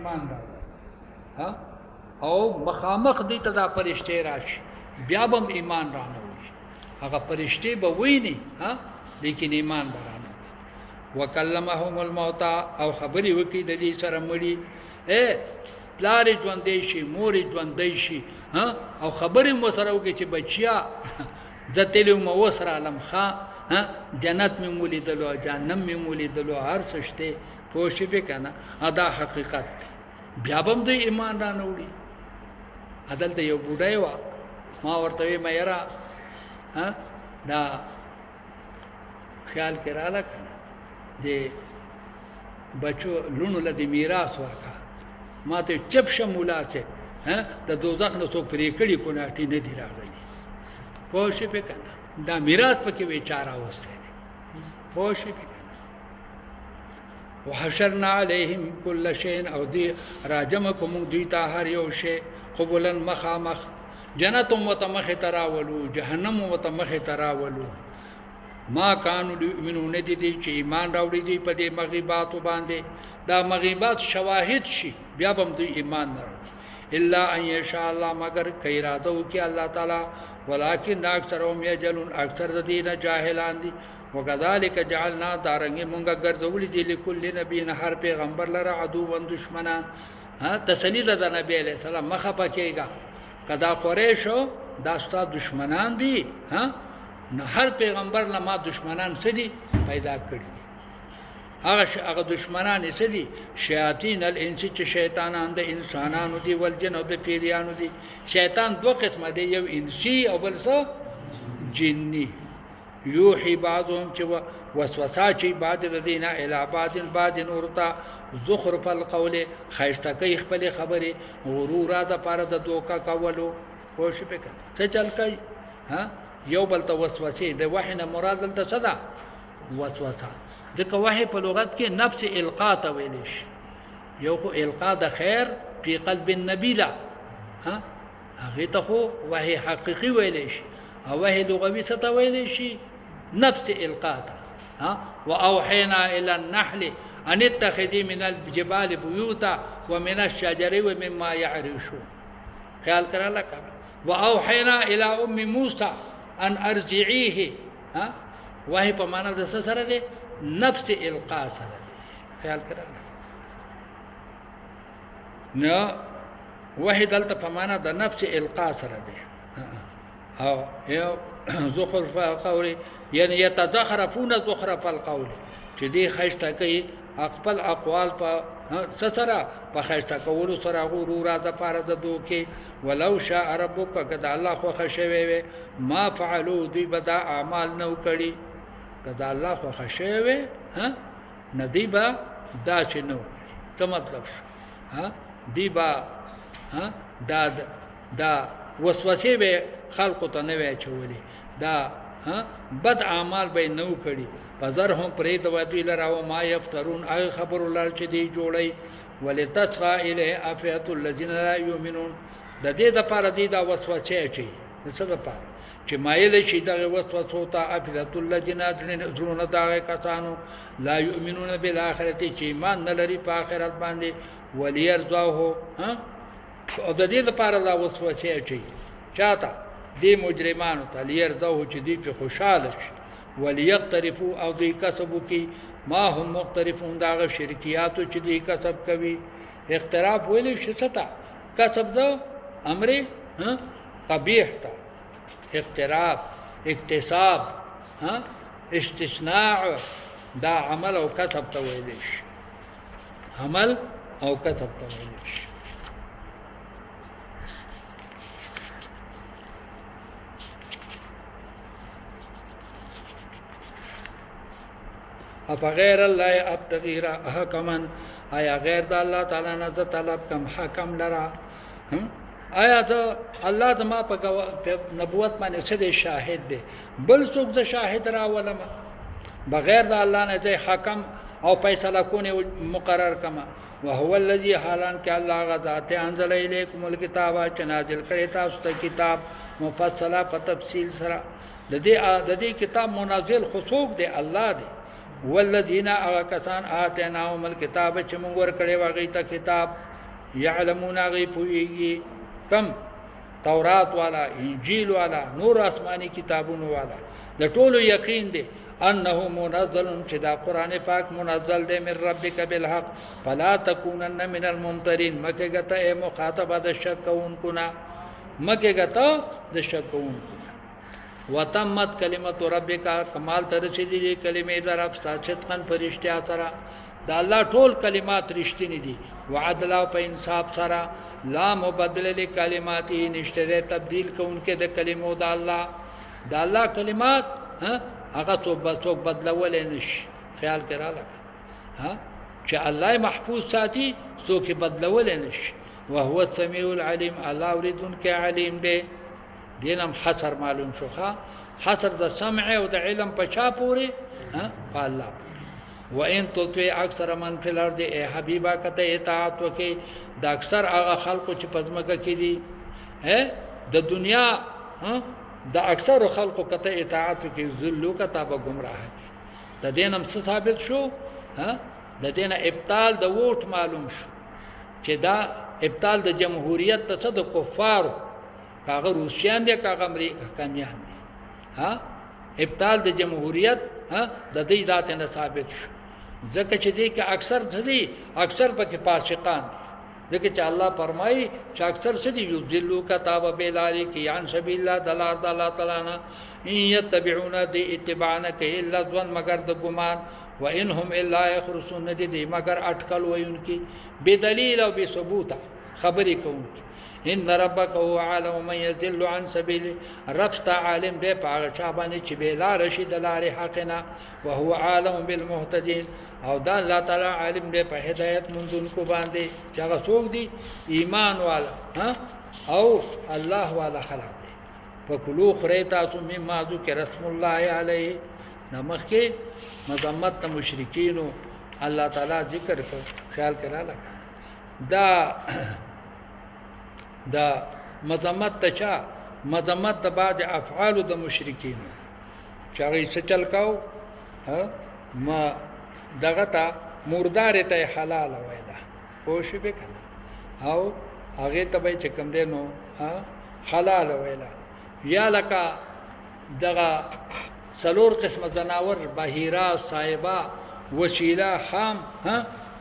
ایمان راوړي ها او مخامخ دي ته دا فرشته راشي بیا به ایمان رانوړي هغه فرشته به ویني ها لیکن ایمان برانه وکلمهم الموت او خبري وکي د دې سره مړي پلار ژوندې شي مور ژوندې شي ها او خبري مو سره وکي چې بچیا زتلو مو وسره علم خان ها جنت می مولیدلو جهنم می مولیدلو هر څه شته پوښې به کنه ادا حقیقت بیا به د ایمان را نوړي عدالت یو بوډای وا ما ورته مې یرا ها دا خیال کراله د بچو لونو لدی میراث ورکا ما ته چپ شمولا څه ها د دوزخ نو څوک پرې کړي کو ناټي نه دی راغلي پوښې په کنه دا میراث پکې بیچاره اوسه پوښې په وحشرنا عليهم كل شيء او دي راجمكم دویتا هر یو شی قبولا مخامخ جنت متمخ تراولو جهنم متمخ تراولو ما كانوا يؤمنون دي چې ایمان راوړي دي په دې مغیبات باندې دا مغیبات شواهد شي بیا هم دوی ایمان نه راوړي الا ان يشاء الله مگر کیراده وکي الله تعالی ولكن اکثرهم يجهلون اکثر دین جاهلان دي وكذلك جعلنا دارنګ مونږه ګرځولې دي لكل نبي هر پیغمبر لره عدو و دشمنان ها تسلی ده نبی عليه السلام مخه پکېګا کدا قریشو دا ستا دشمنان دي ها نه هر پیغمبر لما دشمنان سدي پیدا کړی هغه دشمنان سدي شیاطین الانس چې شیطانان د انسانانو دي ولجن او د پیریانو دي شیطان دوه قسمه دي یو انسی او بل څه جنی یوحي بعضهم چې وسوسه چې بعض الذين الى بعض نورتا زخرف القول خیشته کوي خپل خبره غرور ده پر د دوکا کولو کوشش وکړه څه چل کوي ها یو بل ته وسوسه د وحی نه مراد دلته څه ده وسوسه ځکه وحی په لغت کې نفس القاء ته ویل شي یو خو القاء د خیر په قلب النبي لا ها هغه ته خو وحی حقيقي ویل شي او وحی لغوي څه ته ویل شي نفس القاء ها واوحينا الى النحل ان اتخذي من الجبال بيوتا ومن الشجر ومما يعرشون خیال کرا لك واوحينا الى ام موسى ان ارجعيه ها وحی په معنا د څه سره ده نفس القاء سره خیال کرا نو وحی دلته په معنا د نفس القاء سره ده او یو زخرف القول یعنی يتزخرفون زخرف القول چې دې خیشته کوي خپل اقوال په سره په خیشته کولو سره غرور ده پاره د دوکي ولو شاء ربک کدا الله خو خشوي ما فعلوا دی بدا اعمال نو کړي کدا الله خو خشوي ها ندی با دا چې نو څه مطلب ها دی با ها دا وسوسه به خلق ته نه وی چولې دا ها بد اعمال به نو کړي پزر هم پرې د ودی لراو ما یفترون هغه خبر الله چې دی جوړي ولتصغى الیه افئه الذين لا يؤمنون د دې د پاره دی دا وسوسه چي څه د پاره چې مایل شي دا وسوسه ته افئه الذين ظنون دا کسانو لا يؤمنون بالاخره چې ایمان نه لري په آخرت باندې وليرضاه ها او د دې د پاره دا وسوسه چي چاته دی مجرمانو ته ليرضاه چې دی په خوشاله شي وليقترفوا او دی کسبو کی ما هم مقترفون دا شرکیاتو چې دی کسب کوي اختراف ویل شي ستا کسب دا امر قبیح تا اختراف اکتساب ها استثناء دا عمل او کسب ته ویل شي عمل او کسب ته ویل شي افغیر الله ابتغي حکما آیا غیر د الله تعالی نه ز طلب کم حکم لرا آیا ته الله زما په نبوت باندې څه شاهد دی بل څوک ز شاهد را ولما بغیر د الله نه ځای حکم او فیصله کونه مقرر کما وهو الذي حالان ک الله غذات انزل الیکم الکتاب چې نازل کړی تاسو ته کتاب مفصله په تفصیل سره د دې کتاب منزل خصوص دی الله دی والذین اغکسان آتیناهم الکتاب چې موږ ورکړی واغی ته کتاب یعلمون هغه پوهیږي کم تورات والا انجیل والا نور آسمانی کتابونو والا د ټولو یقین دی انه منزل چې دا قران پاک منزل دی من ربک بالحق فلا تکونن من الممترین مکه غته ای مخاطبه د شک کوونکو نه مکه غته د شک کوونکو وتمت کلمت ربک کمال تر رسیدي کلمې در رب صادقن فرشتیا سره دا الله ټول کلمات رښتینی دي وعدل او په انصاف سره لا مبدل لکلماته نشته تبديل کوونکې د کلمو د الله د الله کلمات هغه څوک بدلول نشي خیال کړه ها چې الله محفوظ ساتي څوک بدلول نشي وهو السميع العليم الله اوریدون کې علیم دی دینم حصر معلوم شوخه حصر د سمع او د علم په چا پوری په الله وان تطيع اکثر من فی الارض ای حبیبا کته اطاعت وکي د اکثر هغه خلکو چې پزماکه کې دي د دنیا د اکثر خلکو کته اطاعت وکي ذلو کته به گمراه د دینم څه ثابت شو د دینه ابطال د ووټ معلوم شو چې دا ابطال د جمهوریت ته د کفارو کاغه روسیان دي کاغه امریکایان دي ابطال د جمهوریت د دې ذات نه ثابت شو ځکه چې دې کې اکثر ځدي اکثر پکې فاسقان دي ځکه چې الله فرمایي چې اکثر څدي یذلوا کتاب بلالی کې عن سبیل الله دلال الله تعالی نه یتبعون دې اتباعنا کې الا ظن مگر د ګمان وانهم الا يخرسون دې مگر اٹکل وینکی بدلیل او بثبوت خبرې کوونکی ان ربک هو عالم من يذل عن سبيله رب عالم دې پاغه چا باندې چې بلا رشید لارې حقنا وهو عالم بالمهتدين او دا الله تعالی عالم دې په هدایت مونږونکو باندې چې هغه څوک دي ایمان والا او الله والا خلق دي فکلوا خریتا مما ذکر رسول الله علیه نمخ کې مذمت مشرکین الله تعالی ذکر کو خیال کړه دا مذمت ته چا مذمت د بعض افعال د مشرکین چې هغه څه چل کاو ما دغه ته مردار ته حلال وایدا خوش به کنه او هغه ته به چې کوم دینو حلال وایلا یا لکه دغه څلور قسم زناور بهیرا صایبه وسیله خام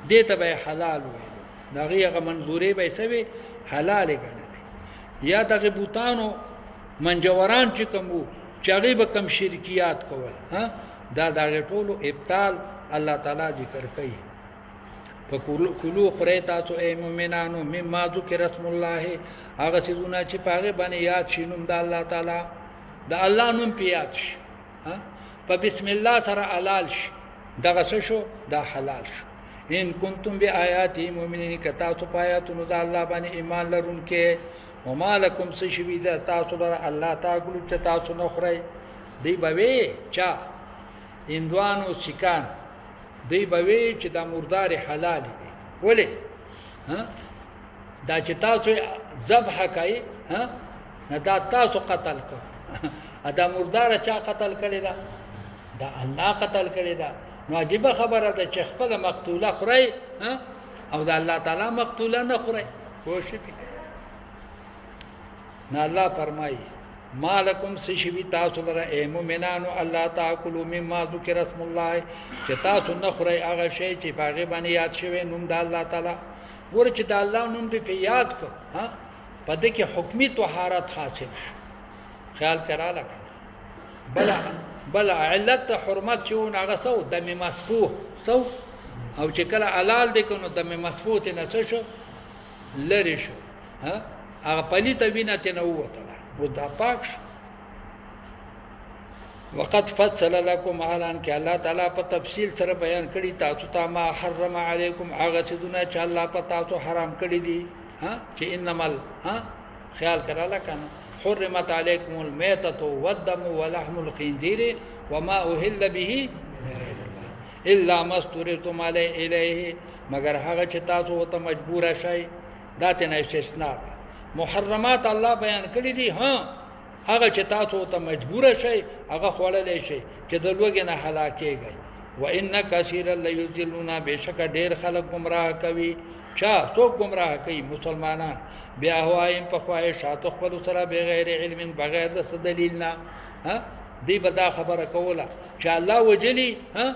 دې ته به حلال وایدا دغه هغه منظورې به سوي حلال ګڼل یا دغه بوتانو منجوران چې کوم چې هغه به کم شرکیات کول دا دغه ټولو ابطال الله تعالی ذکر کوي فکلوا خری تاسو ای مومنانو مما ذکر اسم الله هغه څه چې پاغه باندې یاد شینوم د الله تعالی د الله نوم پیات شي په بسم الله سره حلال شي دغه څه شو دا حلال شو ان کنتم بیاات مومنین کتا تو پایاتونو د الله باندې ایمان لرونکې ومالکم سشوی ذا تاسو در الله تعالی چې تاسو نو خړی دی بوي چا اندوانو سکان دی بوي چې د مردار حلال دی ولی دا چې تاسو ذبح کوي نه دا تاسو قتل کو دا مردار چا قتل کړی دا الله قتل کړی دا واجب خبره ده چې خپل مقتوله خوري او د الله تعالی مقتوله نه خوري کوشش نه الله فرمایي مالکم سشوی تاسو لره ای مومنانو الله تاکلوا مما ذکر اسم الله چې تاسو نه خوري هغه شی چې باغې باندې یاد شوی نوم د الله تعالی ور چې د الله نوم دې یاد کو په دې کې حکمی طهارت حاصل خیال کړه بل علت حرمت چون هغه سو دم مسفوح سو او چې کله حلال دي کنو دم مسفوح نه څه شو لری شو هغه پلیته وینه ته نه وته و دا پاک وقد فصل لكم اعلان کې الله تعالی په تفصیل سره بیان کړی تاسو ته ما حرم علیکم هغه څه دونه چې الله په تاسو حرام کړی دي چې انمل خیال کړه کنه حرمت عليكم الميتة والدم ولحم الخنزير وما أهل به إلا ما استرتم إليه مگر هغه چې تاسو ته مجبور شئ دا ته نه استثناء محرمات الله بیان کړی دي هغه چې تاسو ته مجبور شئ هغه خوړلې شي چې د لوګي نه هلاکېږي وان كثيرا ليضلون بشک ډېر خلک گمراه کوي چا څوک گمراه کوي مسلمانان بیا هوایم په خواهشات خپل سره بغیر علم بغیر د دلیل نه ها دی به دا خبره کوله چې الله وجلی ها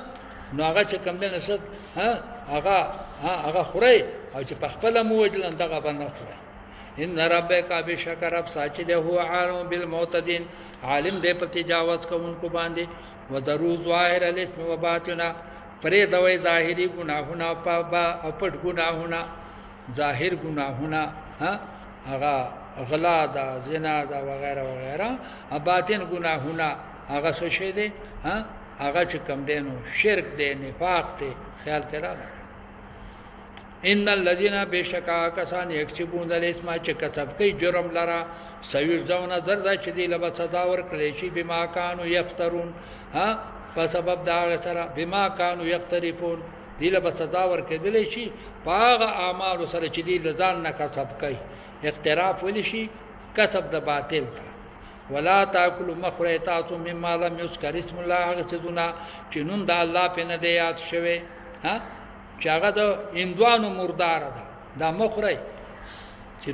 نو هغه چې کوم دنه ست ها هغه خوري او چې په خپل مو وجلن دغه باندې خوري ان ربک بشکر رب ساچ ده هو عالم بالمعتدين عالم دې په تجاوز کوونکو باندې وذرو ظاهر الاسم وباطنا پرې دوی ظاهری ګناهونه او پټ ګناهونه ظاهر ګناهونه ها هغه غلا دا زنا دا وغیرہ وغیرہ باطن ګناهونه هغه څه شي دي ها هغه چې کم دینو شرک دی نفاق دی خیال کړه ان الذين بشکا کسان یکسبون الاسم چې کسب کوي جرم لرا سيجزون زردا چې دی له سزا ورکړي شي بما كانوا يفترون ها په سبب دا سره بما كانوا يقترفون دی له سزا ورکړي شي باغ اعمال سره چې دی لزان نه کسب کوي اقتراف ولي شي کسب د باطل ولا تاكلوا مخريتات مما لم يذكر اسم الله غسدنا چې نوم د الله په نه دی یاد شوی ها چې هغه د اندوانو مردار ده دا مخری چې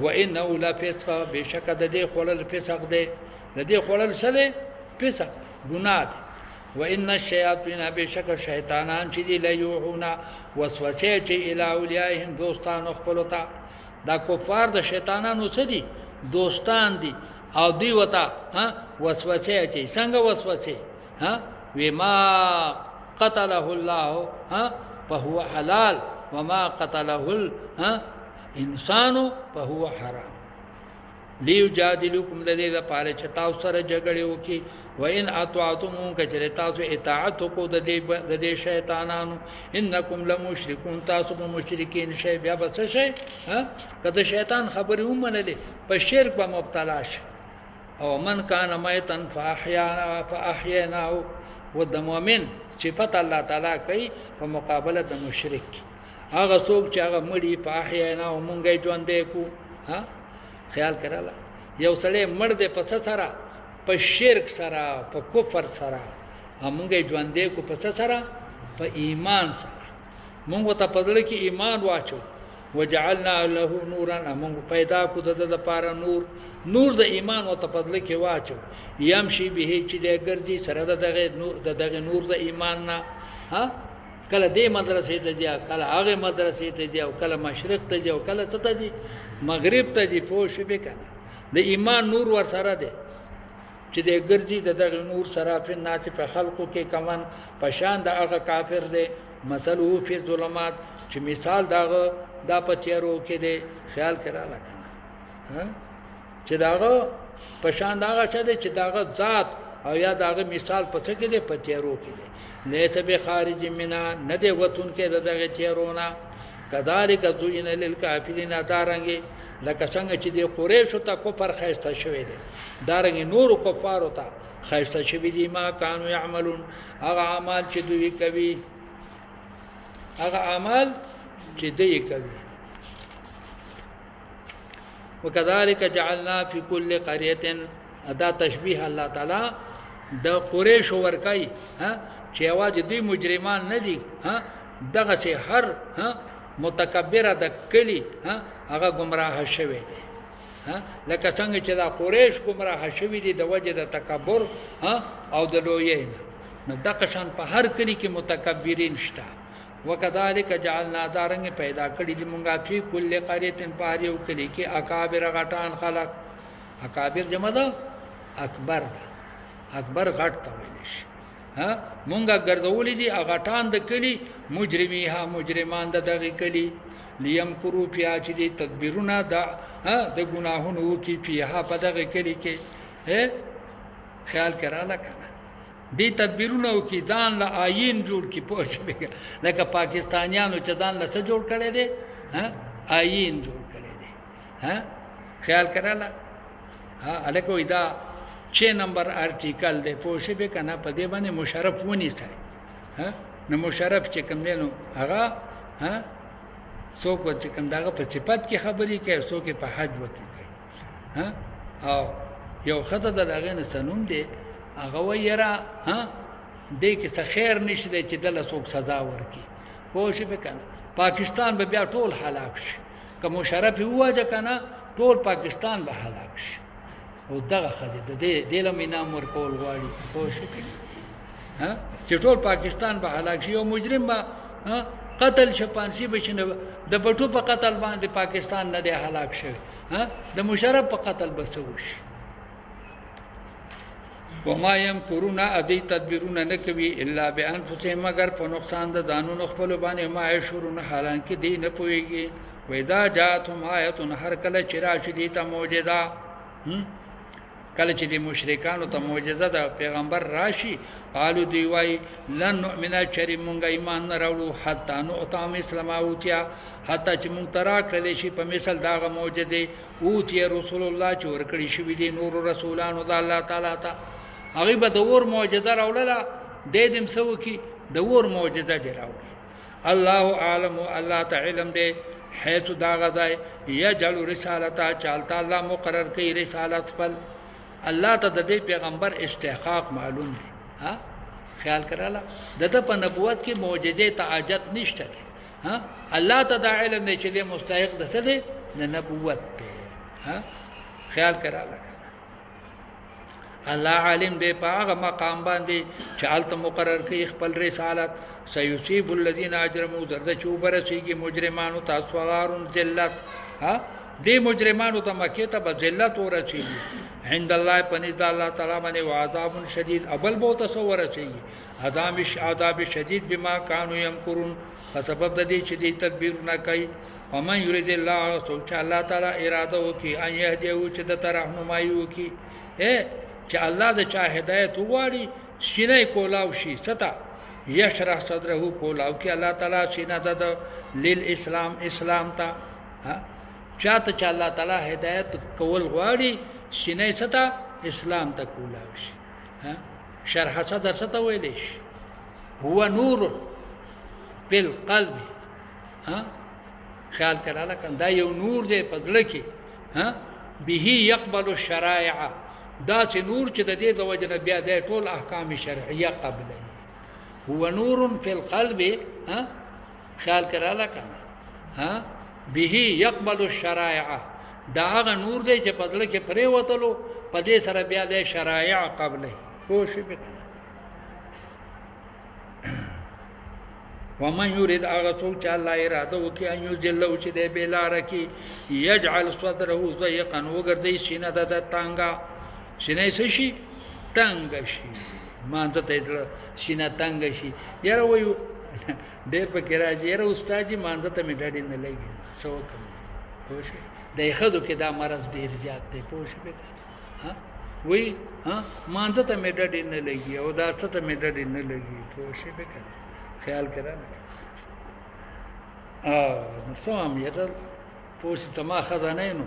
و انه لا فسق بشک د دې خلل فسق دی د دې خلل سره فسق ګناه دی و ان الشیاطین بشک شیطانان چې دی لیوحون وسوسه چې الی اولیاءهم دوستان خپلتا دا کفار د شیطانانو څخه دي دوستان دي او دی وتا ها وسوسه چې څنګه وسوسه ها وما قتله الله ها فهو حلال وما قتله الانسان فهو حرام ليجادلكم الذي لپاره چې تاسو سره جګړه وکي وان اطعتم کچره تاسو اطاعت کو د دې شیطانانو انکم لمشرکون تاسو مشرکین شی بیا بس شي ها کله شیطان خبرې ومنلې په شرک به مبتلا شي او من کان میتن فاحیانا ود مؤمن صفات الله تعالی کوي په مقابله د مشرک هغه څوک چې هغه مړی په احیانا او مونږه ژوندې کو ها خیال کړه یو سړی مړ دې په سره په شرک سره په کفر سره مونږه ژوندې کو په سره په ایمان سره مونږ ته پدله کې ایمان واچو وجعلنا له نورا مونږ پیدا کو د لپاره نور د ایمان او تپدله کې واچو يمشي به چې د ګرځي سره دغه نور د ایمان نه ها کله دې مدرسې ته دی کله هغه مدرسې ته دی او کله مشرق ته دی او کله ست دی مغرب ته دی پوه شو به کنه د ایمان نور ور سره دی چې د ګرځي دغه نور سره په ناڅ په خلقو کې کمن پشان د هغه کافر دی مثلو فی ظلمات چې مثال داغه دا پتیرو کې دی خیال کړه لکه ها چې داغه پشان داغه چې داغه ذات او یا داغه مثال پڅ کې دی پتیرو کې دی لیس به خارج منا نه دی وتون کې دغه تیرونه کذالک زوین للکافرین دارنګي لکه څنګه چې د قریش ته کفر خیسته شوی دی دارنګي نور کفار ته خیسته شوی دی ما کانوا يعملون هغه اعمال چې دوی کوي وكذلك جعلنا في كل قريه ادا تشبيه الله تعالی د قریش ورکای ها چې اواز دوی مجرمان نه دي ها دغه سي هر ها متکبر د کلی ها هغه گمراه شوی دی ها لکه څنګه چې دا قریش گمراه شوی دي د وجه د تکبر ها او د لوی نه دغه شان په هر کلی کې متکبرین شته وکذالک جعلنا دارنګ پیدا کړی دی مونږه په کل قريه پاریو کلی کې اکابر غټان خلق اکابر جمع ده اکبر غټ ته ویل شي ها مونږه ګرځولې دي غټان د کلی مجرمان د دغه کلی لیم کرو پیا چې دي تدبیرونه د ګناهونو کې پیه په دغه کلی کې خیال کړه دي تدبیرونه کې ځان له آئین جوړ کی پوښبه لکه پاکستانیانو چې ځان له څه جوړ کړي دي آئین جوړ کړي دي خیال کړه الکو دا 6 نمبر آرټیکل دی پوښبه کنه په دې باندې مشرف ونی ځای نو مشرف چې کوم دی نو هغه څوک چې کوم داغه په صفات کې خبرې کوي څوک په حج وتی کوي او یو خطه دغه نه سنوم دی هغه ویرا دې کې څه خیر نشته چې دله څوک سزا ورکي پوه شي به کنه پاکستان به بیا ټول هلاک شي که مشرف وواجه که نه ټول پاکستان به هلاک شي او دغه ښځې د دې له انعام ورکول غواړي پوه شوې چې ټول پاکستان به هلاک شي او مجرم به قتل شي پانسي به شي د بټو په قتل باندې پاکستان نه دی هلاک شوی د مشرف په قتل به څه وشي وما يمكرون ادي تدبیرونه نه کوي الا بانفسهم مگر په نقصان د ځانونو خپل باندې ما يشورون حالانکه دی نه پويږي وإذا جاءتهم آية هر کله چې راشي دي ته معجزه کله چې د مشرکانو ته معجزه د پیغمبر راشي قالو دی وای لن نؤمن چری مونږه ایمان نه راوړو حتی نو اتم اسلام اوتیا حتی چې مونږ ترا کړل شي په مثال داغه معجزه اوتی رسول الله چې ورکړي شي دي نور رسولانو د الله تعالی ته هغه به د اور معجزه راوړله د دې مسو کی د اور معجزه دی راوړي الله عالم الله تعالی دې حيث دا غزای یجل رسالتا چالتا الله مقرر کوي رسالت خپل الله ته د دې پیغمبر استحقاق معلوم دی ها خیال کړه د په نبوت کې معجزې تعجت نشته ها الله ته دا علم دی چې د مستحق د څه دی د نبوت دی ها خیال کړه الله عالم دی په هغه مقام باندې چې الته مقرر کوي خپل رسالت سيصيب الذين اجرموا زرد چوبرسيږي مجرمانو تاسو غارون ذلت ها دې مجرمانو ته مکه ته ذلت ورسیږي عند الله پنځ الله تعالی باندې عذاب شدید ابل بو تصور چي عذاب شدید بما كانوا يمكرون فسبب د دې چې دې تدبیر نه کوي ومن يريد الله سوچ الله تعالی اراده وکي ان يهديه چې د رهنمایي وکي چې الله د چا هدایت وغواړي سینې کولاو شي ستا یشرح صدره کولاو کې الله تعالی سینه د للاسلام اسلام ته چاته چې الله تعالی هدایت کول غواړي سینې ستا اسلام ته کولاو شي شرح صدر ستا ویلې شي هو نور بالقلب خیال کړه لکه دا یو نور دی په ځل کې به يقبل الشرائع دا چې نور چې د دې د وجه بیا د ټول احکام شرعیه قبلې هو نور فی القلب خیال کړه لکه به يقبل الشرائع دا هغه نور دی چې په دل کې پرې وتلو په دې سره بیا د شرایع قبلې کوشش وکړه ومن يريد اغسل چې الله اراده وکي ان يذلوا چې د بلار کې يجعل صدره ضيقا وګرځي سینه د تانګه سینه شي تانګه شي مانته ته سینه تانګه شي یاره وایو ډېر پکې راځي یاره استاد جی مانته ته مې ډاډي نه لګي څه وکم خوش د خزو کې دا مرض ډېر زیات دی پوه شئ ها وی ها مانته ته مې ډاډي نه لګي او دا څه ته مې ډاډي نه لګي پوه شئ خیال کړه نو سم یته پوښتنه تما خزانه نو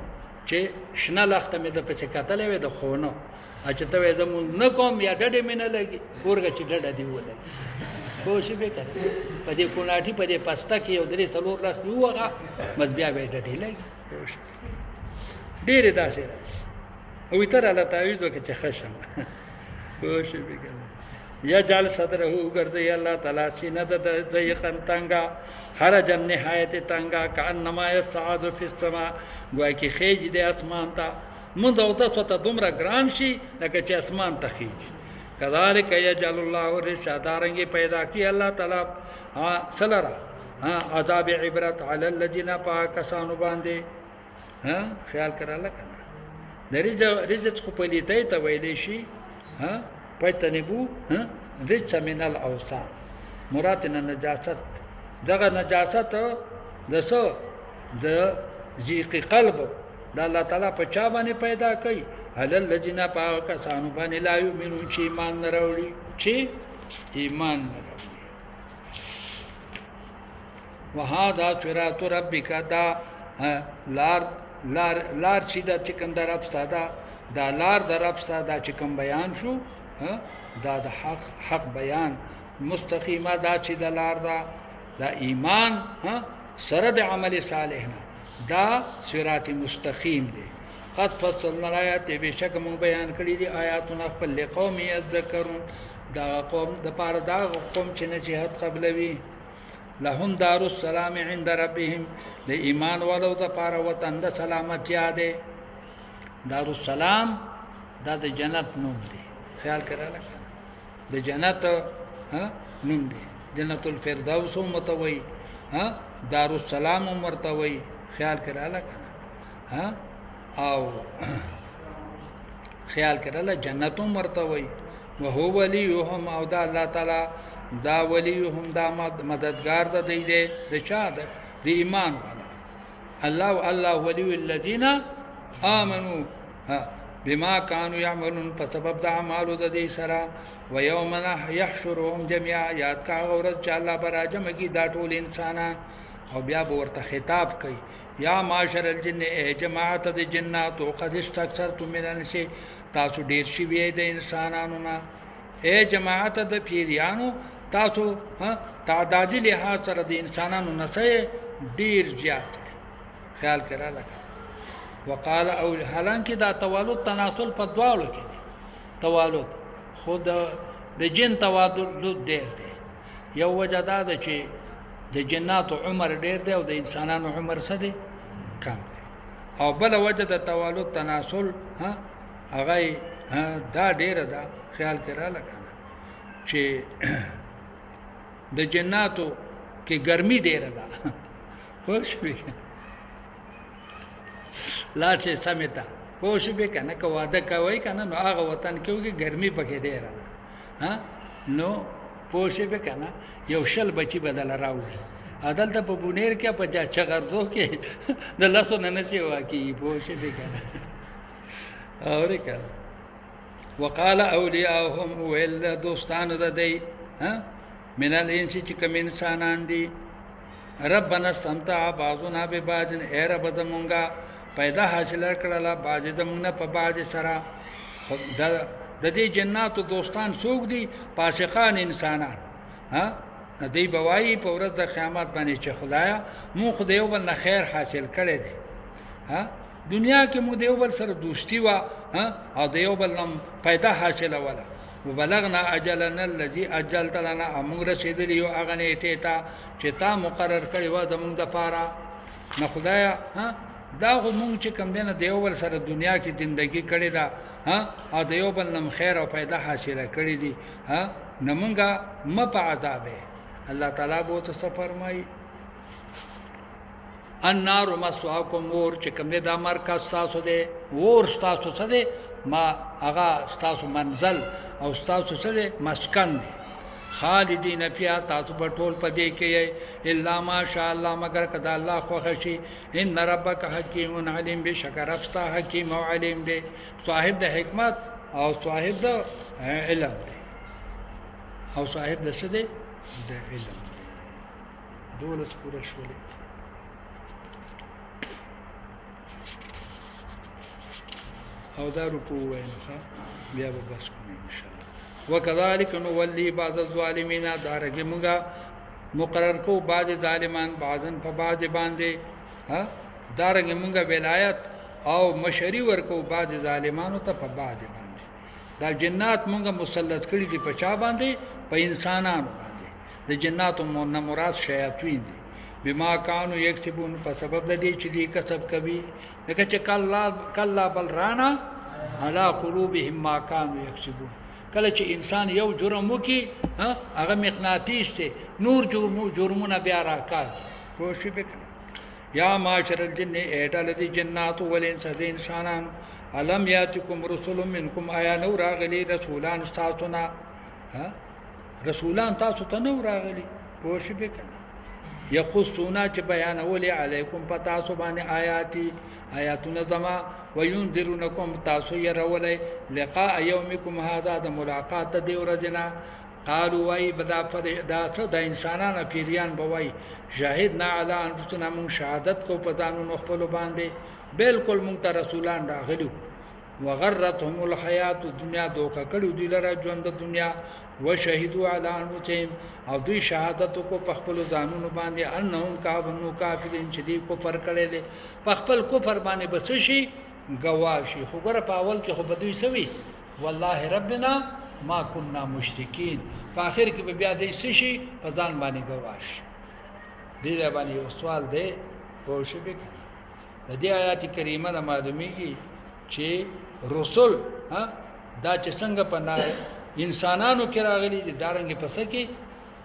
چې شنه لخته مې د پڅ کتلې وې د خونو چې ته زمون نه کوم یا ډډې مې نه لګي ورګه چې ډډه دی ولګي کوشش وکړه په دې کوناټي په دې پستا کې یو درې څلور لاس یوغه مز بیا به ډډې لګي ډېر داسې او تر الله تعویذ وکړي چې خشم کوشش وکړه یجعل صدره وګرځي الله تعالی سینه د ضيقا تنگا حرجن نهایت تنگا کانما يصعد في السماء گویا کې خېج د اسمان ته مونږ او تاسو ته دومره ګران شي لکه چې اسمان ته خېج كذلك يجعل الله الرشادارنګي پیدا کی الله تعالی سلرا عذاب عبرت علی الذين پاکسانو باندې خیال کړه رزق خو په لیدای ته ویلې شي پښتنبو رچ من الاوسان مراتنا نجاست دغه نجاست دسو د ذیق قلب د الله تعالی په چا باندې پیدا کړي هلل لجنا پاک سانو باندې لا یمنو چې ایمان نه راوړي چې ایمان نه راوړي وهذا صراط ربک دا لار چې د چکم در رب ساده دا لار در رب ساده چې کوم بیان شو دا د حق بیان مستقیمه دا چې د لار دا ایمان سره د عمل صالح نه دا صراط مستقیم دی قد فصلنا الآیات بشک مون بیان کړی دي آیاتونه خپل قوم یذکرون دا قوم د پاره دا قوم چې نصیحت قبلوي لهم دار السلام عند ربهم د ایمان والو د پاره وطن د سلامتیا ده دار السلام دا د جنت نوم دی خیال کړه د جنت نوم دی جنت الفردوس متوي دار السلام مرتوي خیال کړه او خیال کړه جنت مرتوي وهو وليهم او دا الله تعالی دا وليهم دا مددگار ده دی د چا ده د ایمان والا الله ولي الذين امنوا بما كانوا يعملون فسبب د اعمالو د دې سره ويوم يحشرهم جميعا یاد کا اورت چې الله براجم کی دا ټول انسانان او بیا ورته خطاب کوي یا معاشر الجن ای جماعت د جنات او قد استكثرتم من الانس تاسو ډیر شي وی د انسانانو نه ای جماعت د پیریانو تاسو تعدادي لحاظ سره د انسانانو نه ډیر زیات خیال کړه لکه وقال او حالانکه دا توالد تناسل په دوالو کې توالد خود د جن توالد ډیر دی یو وجه دا ده چې د جنات عمر ډیر دی او د انسانانو عمر څه دی کم دی او بل وجه د توالد تناسل هغه دا ډیر ده خیال کړه لکه چې د جناتو کې ګرمي ډیره ده خوش وي لا چې سمتا خوش به کنه کو واده کوي کنه نو هغه وطن کې وګي ګرمي پکې ډیره ده نو پوښې به کنه یو شل بچي بدل راوړي عدالت په بونیر کې په چغرزو کې د لاسو نه نسی واکي پوښې به کنه اورې کنه وقال اولیاءهم ول دوستانو د دی من الانس چې کوم انسانان دي ربنا استمتع بعضنا ببعض اے رب زمونږه پیدا حاصل کړله باج زمونه په باج سره د دې جناتو دوستان څوک دي فاسقان انسانان دې بوایي په ورځ د قیامت باندې چې خدایا مو خدایو بل خیر حاصل کړي دي دنیا کې مو دیو بل سره دوستی وا او دیو بل پیدا حاصل ولا وبلغنا اجلنا الذي اجلت لنا امر رسیدلی او هغه نیټه تا چې تا مقرر کړی و زمونږ د پاره نه خدایا دا مونږ چې کوم دینه دیو بل سره دنیا کې زندگی کړی دا او دیو بل نم خیر او پیدا حاصله کړی دي نه مونږه م په عذاب الله تعالی بو ته فرمایي النار مسواکم ور چې کوم دا مرکز تاسو دی ور تاسو څه دی ما هغه تاسو منزل او تاسو څه مسکن دی خالدین فیها تاسو په ټول پدې کې الا ماشاء الله مگر کدا الله خو خشي ان ربک حکیم علیم بشکر افتا حکیم او علیم دی صاحب د حکمت او صاحب د علم او صاحب د څه دی د علم دولس پورا شولې او دا رکوع وینخه بیا به بس کوم ان شاء الله وکذالک نولی بعض الظالمین دارګه موږ مقرر کو بعض ظالمان بعضن په بعض باندې دارګه موږ ولایت او مشری ورکو بعض ظالمانو ته په بعض باندې دا جنات موږ مسلط کړی دي په چا باندې په انسانانو باندې د جناتو مراد شیاطین دي بما كانوا يكسبون په سبب د دې چې دې کسب کوي لکه چې کلا بل رانا على قلوبهم ما كانوا يكسبون کله چې انسان یو جرم وکي هغه مغناطیس ته نور جرمونه بیا راکاږي کوشش وکړه یا معاشر الجن اټل دي جنات ولین سز انسانان علم یاتکم رسول منکم آیا نو راغلی رسولان تاسو نه رسولان تاسو ته نو راغلی کوشش وکړه یقصونا چې بیان ولي علیکم پتا سو باندې آیاتونه زما وينذرونکم تاسو یې راولې لقاء یومکم هذا د ملاقات د ورځنا قالوا وای بدا دا څه د انسانانو پیریان بوي شاهدنا علی انفسنا من شهادت کو پتانو خپل باندې بالکل مونږ ته رسولان راغلو وغرتهم الحیات الدنیا دوکا کړو دی لره ژوند د دنیا وشهدوا علی انفسهم او دوی شهادت کو په خپل ځانونو باندې انهم کافرون کافرین چې دی کفر کړي په خپل کفر باندې بس شي گواشي خو ګره په اول کې خو بدوي سوي والله ربنا ما كنا مشرکین په اخر کې بیا دې شي په ځان باندې گواش دې باندې یو سوال دی پوه شوې د دې آیات کریمه نه معلومیږي چې رسول دا چې څنګه په انسانانو کې راغلي دي دارنګ پس کې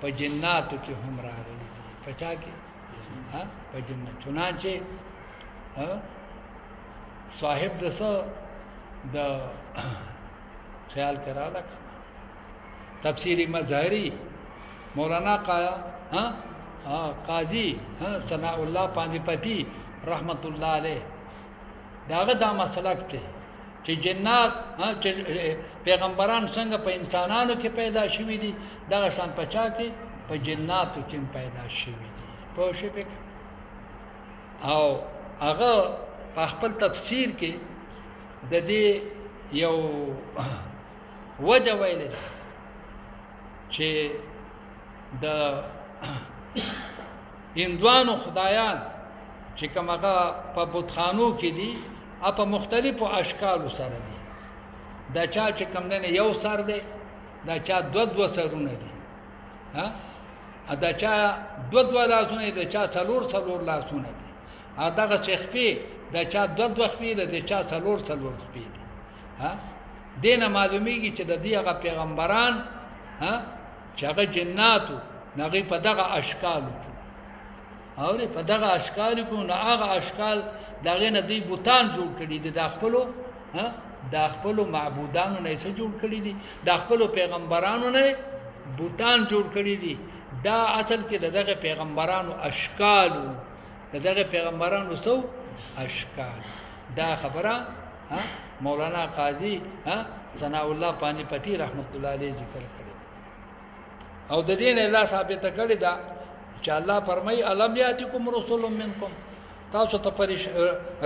په جناتو کې هم راغلي دي په چا کې په جنت چنانچه صاحب د خیال کراله تفسیری مظهری مولانا قاضی ثناء الله پانی پتی رحمت الله علیه داغه دا مسلک ته چې جنات پیغمبران څنګه په انسانانو کې پیدا شوي دي دغه شان پچا کې په جناتو کې پیدا شوي دي په شپه او هغه په خپل تفسیر کې د دې یو وجه ویل چې د هندوانو خدایان چې کومه په بتخانو کې دي په مختلفو اشکالو سره دي دا چا چې کوم نه یو سر دی دا چا دو سرونه دي دا چا دو لاسونه دي دا چا څلور لاسونه دي دغه شخپی دا چا دو خپې ده دا چا څلور خپې دي دینه معلومیږي چې د دې هغه پیغمبران چې هغه جناتو نغې په دغه اشکالو او په دغه اشکالو کو نه هغه اشکال دغه نه دی بوتان جوړ کړي دي د خپل معبودانو نه څه جوړ کړي دي د خپل پیغمبرانو نه بوتان جوړ کړي دي دا اصل کې دغه پیغمبرانو اشکالو دغه پیغمبرانو سو اشکال دا خبره مولانا قاضی ثناء الله پانی پتی رحمت الله علیه ذکر کړي او د دې نه الله ثابت کړی دا چې الله فرمایي الم یاتکم رسول منکم تاسو ته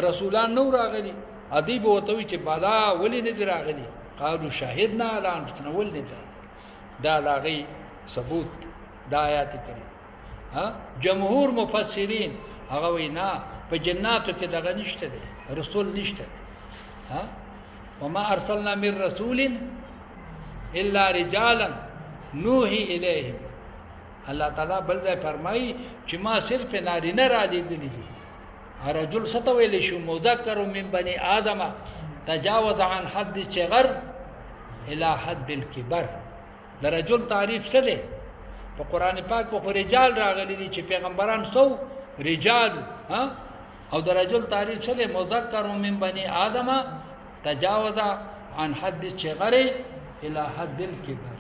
رسولان نو راغلي ادیب وته چې بالا ولی نه راغلي قالو شاهدنا اعلان ول نه دا لاغي ثبوت دا آیات کړي جمهور مفسرین هغه وینا په جناتو کې دغه نشته دي رسول نشته وما ارسلنا من رسول الا رجالا نوحي اليهم الله تعالی بل ځای فرمایي چې ما صرف نارینه را لېږلي دي رجل ستویل شو مذکر من بني آدم تجاوز عن حد الصغر الى حد الكبر د رجل تعریف څه دی په قران پاک په رجال راغلي دي چې پیغمبران سو رجال او د رجل تعریف څه دی مذکر من بني آدم تجاوز عن حد الصغر الى حد الكبر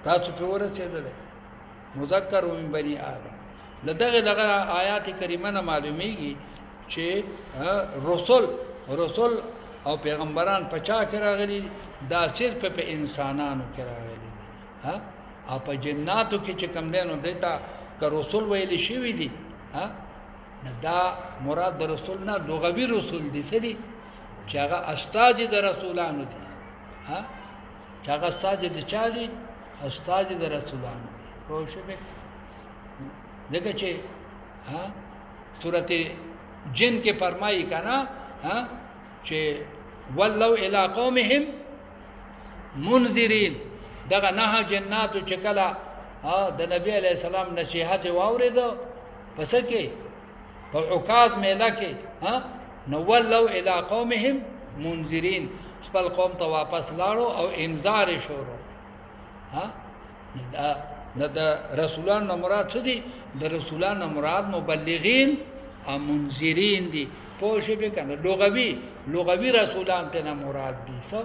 تاسو په ورسېدل مذکر من بني آدم دغه آیات کریمه نه معلومیږي چې رسول او پیغمبران پچا کې راغلي دا صرف په انسانانو کې راغلي او په جناتو کې چې کوم دینو دیتا که رسول ویل شي دي دا مراد د رسول نه لغوي رسول دي سړي چې هغه استاد د رسولانو دي چې هغه استاد دي چا دي استاد د رسولانو خو شپه دغه چې سورته جن کې فرمایي کنا چې ولو الى قومهم منذرين دغه نه جناتو چې کله د نبی علیہ السلام نصیحت واورېدو پس کې په عکاظ میله کې نو ولو الى قومهم منذرين خپل قوم ته واپس لاړو او انذار شروع د رسولان مراد څه دي د رسولان مراد مبلغین او منذرین دي پوه شئ کنه لغوي رسولان ته مراد دي څه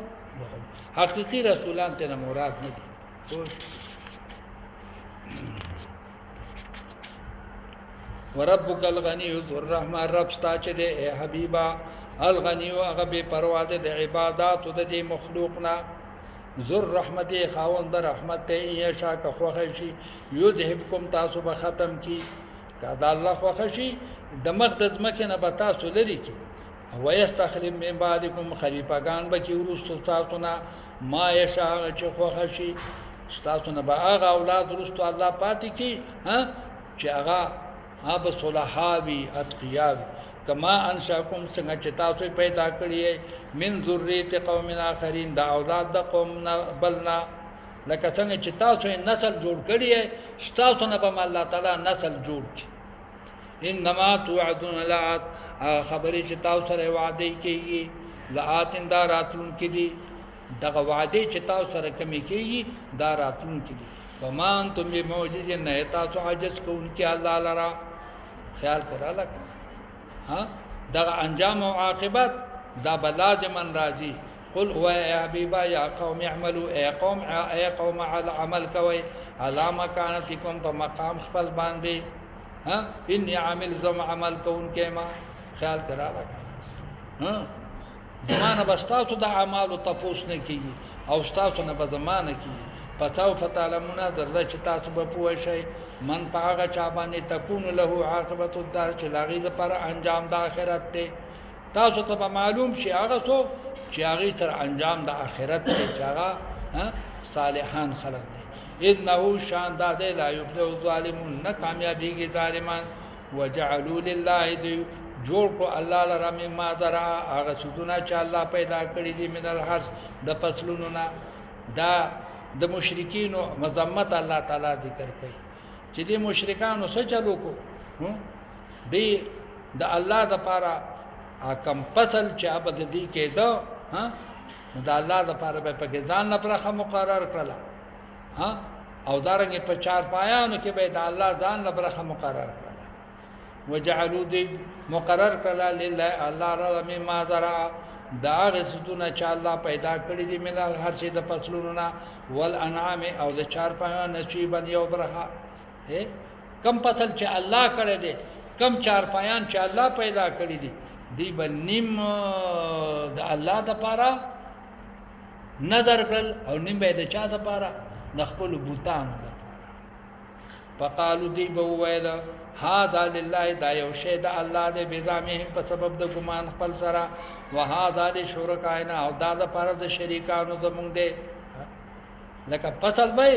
حقيقي رسولان ته مراد نه دي وربک الغنی ذو الرحمه رب ستا چې د حبیبا الغنی او هغه به پروا ده د عبادت د دې مخلوقنا ذو الرحمت خاوند رحمت ته یا شاک خوښي یذهبکم تاسو به ختم کی کدا الله خوښي د مقدس مکه نه بتا سو لري کی او یستخلم من بعدکم خلیفګان به کی ورستو تاسو نه ما یشا چې خوښي تاسو نه به هغه اولاد ورستو الله پاتې کی چې هغه اب صلحاوی اتقیاوی کما انشاکم څنګه چې تاسو پیدا کړی من ذریه قوم اخرین دا اولاد د قوم بلنا لکه څنګه چې تاسو یې نسل جوړ کړی یې ستاسو نه به الله تعالی نسل جوړ کړي انما توعدون لآت خبرې چې تاسو سره وعده کیږي لآت دا راتلونکي دي دغه وعده چې تاسو سره کمی کیږي دا راتلونکي دي وما انتم بمعجزین نه تاسو عاجز کوونکي الله لرا خیال کړه لکه ها دغه انجام او عاقبت دا بلازمن راځي قل هو يا حبيبا يا قوم اعملوا اي قوم على عمل کوي على مكانتكم په مقام خپل باندې ها اني عامل زم عمل کون کما خیال کرا ها زمانه بستاسو د اعمال تفوس نه کیږي او استاسو نه به زمانه کیږي پساو فتعلمون ذره چې تاسو به پوه شئ من پاغه چا باندې تكون له عاقبت الدار چې لاغي لپاره انجام د آخرت ته تاسو ته معلوم شي هغه څو چې هغه سره انجام د آخرت ته چاغه صالحان خلق دي انه شان د لا يفلح الظالمون نه کامیابیږي ظالمان وجعلوا لله دی جوړ کو الله لرا مما ذرا هغه سودونه چې الله پیدا کړی دي من الحرث د فصلونو نه دا د مشرکین مذمت الله تعالی ذکر کوي چې د مشرکانو څه چلو کو دی د الله د پاره کم فصل چې ابد دي کې دا ها د الله د پاره به په ځان لپاره مقرر کړل ها او دارنګ په چار پایانو کې به د الله ځان لپاره مقرر کړل وجعلوا دی مقرر کړل لله الله را مما ذرا دا غسدونه چې الله پیدا کړی دي مله هر شي د فصلونو نه والانعام او د چار پایان نصیبا یو برخه کم فصل چې الله کړی دي کم چار پایان چې الله پیدا کړی دي دی بنیم د الله د پاره نظر کړل او نیم به د چا د پاره د خپل بوتان د پاره فقالو دی به ویل هذا لله دا یو شی د الله د بزامه په سبب د ګمان خپل سره وهذا لشرکاینا او دا د پاره د شریکانو زمونږ دی لکه فصل به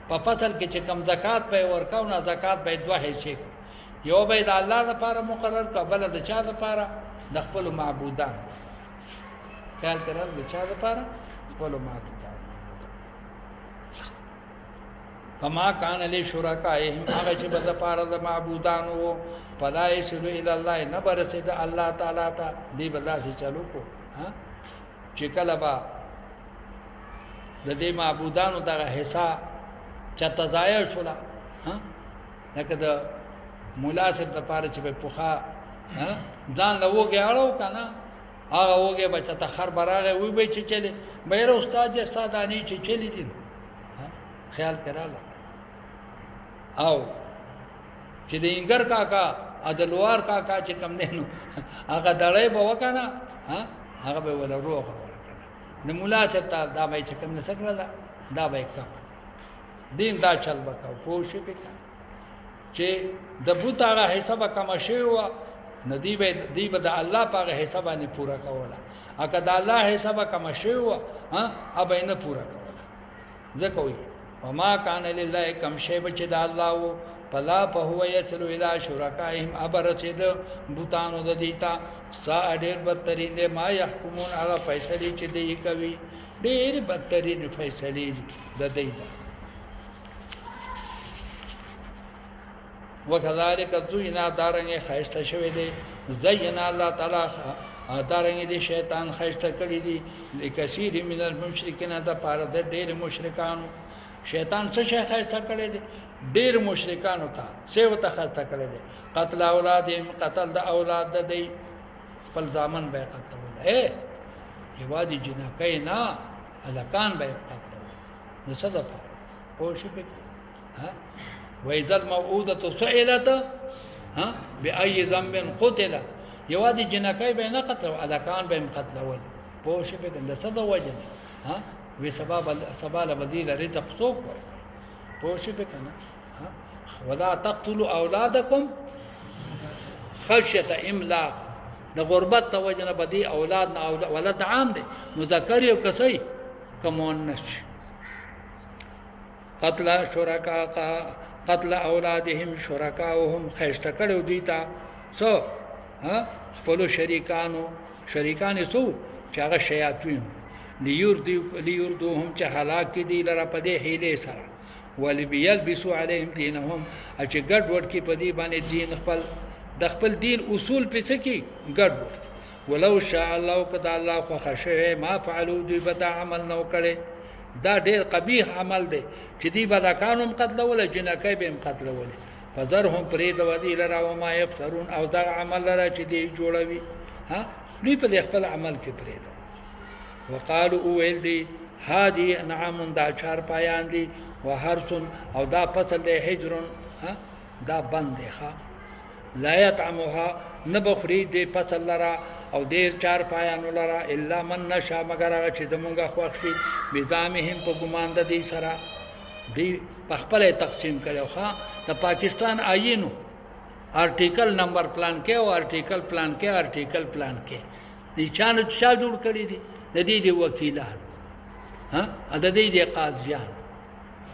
په فصل کې چې کم زکات به ورکاو نه زکات به دوه هي یو به د الله لپاره مقرر کبل د چا لپاره د خپل معبودان خیال کړل د چا لپاره خپل معبودان فما کان له شرکایهم هغه چې د لپاره د معبودان وو فلا يسلو الى الله نبر سید الله تعالی ته دی بداسي چلو کو ها چې کله با د دې معبودانو دغه حصہ چته ضایع شولا ها لکه د مناسب د پاره چې په پوخا ځان له وګه اړو کنه هغه وګه بچا ته خر براغه وي به چې چلی مېره استاد یې سادانی چې چلی دي خیال کړاله او چې د انګر کاکا ادلوار کاکا چې کم نه نو هغه دړې به وکنه هغه به ولا روغ د مولا چې تا دا به چې کم نه سکړه دا به کم دین دا چل وکاو پوښې پکا چې د بوت هغه حساب کم شي و ندی به د الله په حساب باندې پورا کوله اګه د الله حساب کم شي و ابه نه پورا کوله ځکه وي وما كان لله كم شی بچ د الله و فلا فهو يسلو الى شركائهم ابرچد بوتانو د دیتا سا ډېر بدترین دي ما يحكمون هغه فیصله چې دی کوي ډېر بدترین فیصله د دیتا وكذلك زينا دارنګ خیسته شوی دی زینا الله تعالی دارنګ دی شیطان خیسته کړی دی لکثیر من المشرکین دا پاره د ډېر مشرکانو شیطان څه شي خیسته کړی دی ډېر مشرکانو ته سیو ته خیسته کړی دی قتل اولادهم قتل د اولاد د دی خپل ځامن به قتل یوادي جنکای نه الکان به قتل نو صدق پوښی په ها وإذا الموءودة سئلت بأي ذنب قتل یوادي جنکای به نه قتل الکان به قتل ول پوښی په د صد وجه وی سبب بدیل رزق سوق پوښی په کنه ولا تقتلوا اولادکم خشيه املاق د غربت توجنه بدی اولاد نه ولد عام دي مذکر یو کسي کمونس قتل اولادهم شرکاهم خیسته کړو دیتا سو خپل شریکان سو چې هغه شیاطین لیوردوهم چې هلاک کی دی لره په دې هیله سره ولبيلبسوا عليهم دينهم چې ګډ وډ کی په دې باندې دین خپل د خپل دین اصول په څه کې ګډ وډ ولو شاء الله قد الله خو خشه ما فعلوا دوی به عمل نو کړي دا ډېر قبیح عمل دی چې دی به دا کانوم قتلول جنکای به قتلول فذرهم پرې د ودی لره او ما يفترون او دا عمل لره چې دی جوړوي ها دوی په خپل عمل کې پرې ده وقالوا ويل دي هذه انعام دا چار پایان دي وحرس او دا فصل دی حجر ها دا بند دی ښا لا يطعمها نبخري دي فصل لرا او دې چار پایان لرا الا من نشا مگر هغه چې زمونږه خوښي بزامهم په ګمان د دې سره دی په خپل تقسیم کړو ښا د پاکستان آئینو آرټیکل نمبر پلان کې او آرټیکل پلان کې آرټیکل پلان کې دي چانه چا جوړ کړی دي د دې دی وکیلان ها د دې دی قاضیان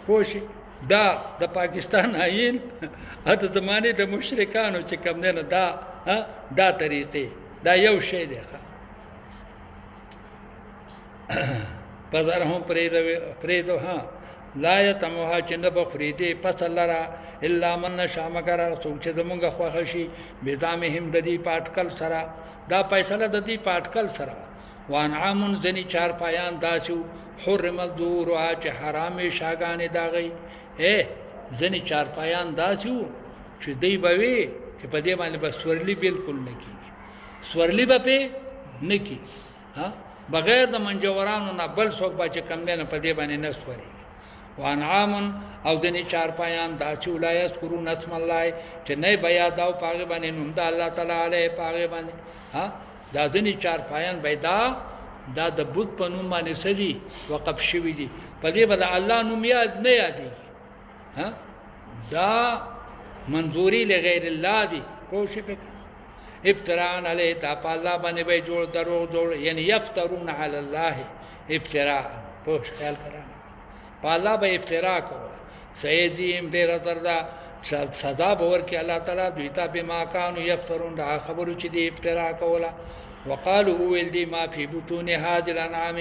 خوشي دا د پاکستان آئین د زمانه د مشرکانو چې کوم نه دا طریقې دا یو شی دی پزرهم پریدو ها لا يتمها جنب فريدي پسلرا الا من نشا مگر سوچ زمونږه خوښ شي بزامهم د دې پاتکل سره دا فیصله د دې پاتکل سره وانعام زنی چار پایان داسو حرم الذور چې حرام شاګانې داغي زنی چار پایان داسو چې دی بوي چې په دې باندې بس ورلی بالکل نه کی سورلی به په نکی ها بغیر د منجورانو نه بل څوک به چې کم نه په دې باندې نه سوري وانعام او ځنی چار پایان دا چې ولای اسکرون اسم الله چې نه بیا دا پاګه باندې نوم د الله تعالی علیه پاګه باندې ها دا ځنی چار پایان پیدا دا د بت په نوم باندې سدي وقف شوی دي په دې باندې الله نوم یاد نه یادي ها دا منظوري لغیر الله دي کوشش وکړه ابتراء علیه تا په الله باندې به جوړ درو جوړ یعنی یفترون علی الله ابتراء پوښ خیال کړه په الله به افتراء کوي سيجيم ډیر دردا سزا به ورکړي الله تعالی دوی ته به ما کانوا یفترون دا خبرو چې دی افتراء کوله وقالوا ول دی ما فی بطون هذه الانعام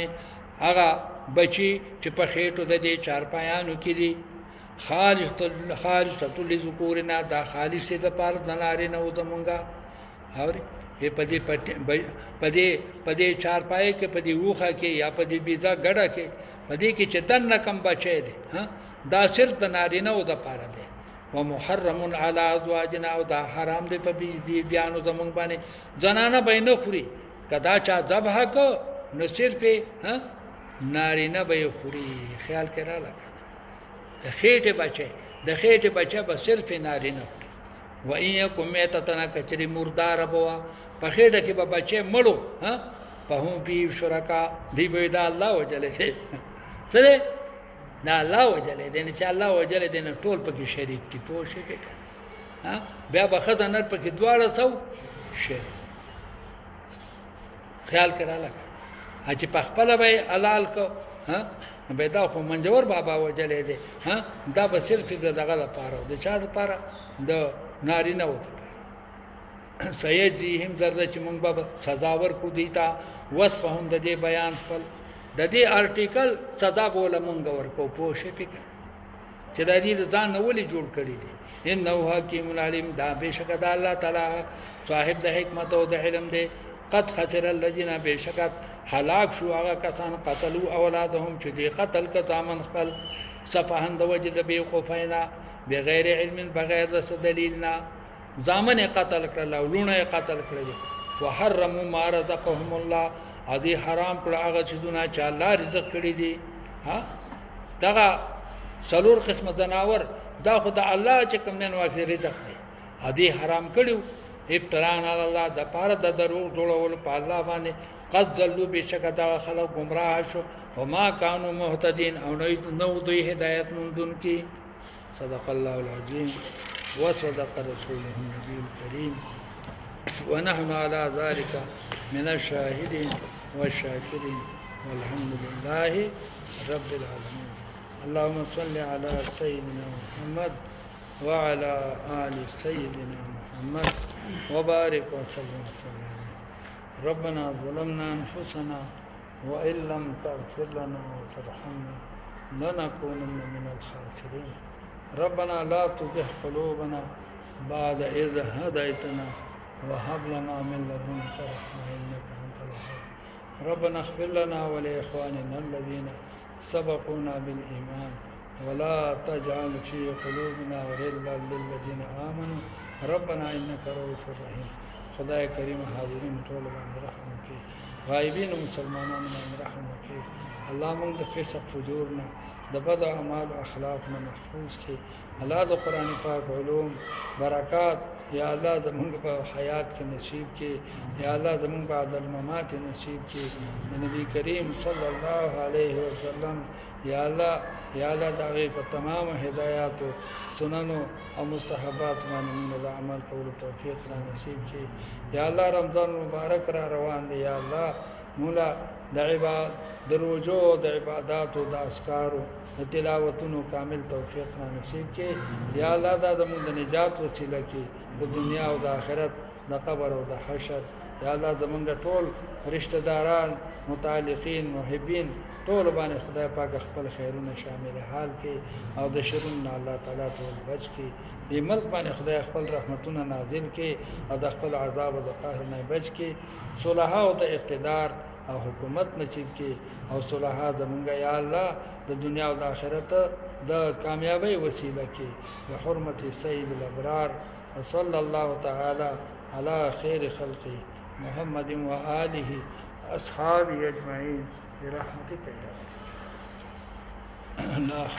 هغه بچی چې په خېټو د دې چار پایانو کې دي خالصه لذکورنا دا خالص څه پاره د ناري نه و زمونږه اوري په دې چار پای کې په دې وخه کې یا په دې بيزا ګډه کې په دې کې چې دنه کم بچي دي ها دا صرف د نارینه او د پاره دي ومحرم علی ازواجنا او دا حرام دي په بیانو زمونږ باندې زنانه به نه خوري کدا چا ذبح کو نو صرف ها نارینه به خوري خیال کړه لکه د خېټه بچي به صرف نارینه و ان يكن ميتتنا کچری مردار بوا په خېټه کې به بچي مړو ها په هم بي شرکا دی به دا الله وجل دې سره دا الله وجل دې ان شاء الله وجل دې نه ټول پکې شریک دي پوه شي ها بیا به خزانه پکې دواړه څو شي خیال کړه لکه چې په خپل به حلال کو ها به دا خو منجور بابا وجل دې ها دا به صرف دغه لپاره د چا لپاره د نارینه وته سيجيهم ذره چې مونږ به سزا ورکو دیتا وصفهم د دې بیان خپل د دې آرټیکل سزا بوله مونږ ورکو پوښې پکې چې د دې ځان ولې جوړ کړی دي انه حکیم العلیم دا بشک د الله تعالی صاحب د حکمت او د علم دی قد خسر الذين بشکت هلاك شو هغه کسان قتلوا اولادهم چې دې قتل ک ځامن خپل صفهن د وجد به خوفینا بغیر علم بغیر دلیلنا ځامن قتل کړل او لونه قتل کړل وحرموا ما رزقهم الله ادي حرام کړه هغه چیزونه چې الله رزق کړی دي ها دا څلور قسم زناور دا خدای الله چې کوم نه واکه رزق دی ادي حرام کړو ابتراء علی الله د پاره د درو جوړول په الله باندې قد ذلوا بشکدا خلق گمراه شو وما كانوا مهتدين او نو دوی هدایت مندون کی صدق الله العظيم وصدق رسوله النبي الكريم ونحن على ذلك من الشاهدين والشاكرين والحمد لله رب العالمين اللهم صل على سيدنا محمد وعلى آل سيدنا محمد وبارك وسلم عليه ربنا ظلمنا أنفسنا وإن لم تغفر لنا وترحمنا لنكونن من الخاسرين ربنا لا تزغ قلوبنا بعد إذ هديتنا وهب لنا من لدنك رحمة إنك أنت الوهاب ربنا اغفر لنا ولإخواننا الذين سبقونا بالإيمان ولا تجعل في قلوبنا غلا للذين آمنوا ربنا إنك رؤوف رحيم خدای کریم حاضرین ټول باندې رحم وکړي غایبین مسلمانانو باندې رحم وکړي الله موږ د فسق فجور نه د بد اعمال او اخلاق نه محفوظ کړي الله د قران پاک علوم برکات یا الله زموږ په حیات کې نصیب کړي یا الله زموږ په عدل ممات نصیب کړي نبی کریم صلی الله علیه وسلم یا الله دغه په تمام هدایات او سنن او مستحبات باندې موږ د عمل کولو توفیق را نصیب کړي یا الله رمضان مبارک را روان دی یا الله مولا د عبادت د روزو د عبادت او د اذکار او د تلاوتونو کامل توفیق را نصیب کړي یا الله دا زموږ د نجات وسیله کړي د دنیا او د آخرت د قبر او د حشر یا الله زموږ ټول رشتہ داران متعلقین محبین ټول باندې خدای پاک خپل خیرونه شامل حال کې او د شرونو الله تعالی ټول بچ کې دې ملک باندې خدای خپل رحمتونه نازل کې او د خپل عذاب او د قهر نه بچ کې صلح او د اقتدار او حکومت نصیب کې او صلح زمونږ یا الله د دنیا او د آخرت د کامیابی وسیله کې د حرمت سید الابرار صلی الله تعالی علی خیر خلقه محمد و آله اصحابه اجمعین برحمتك يا الله.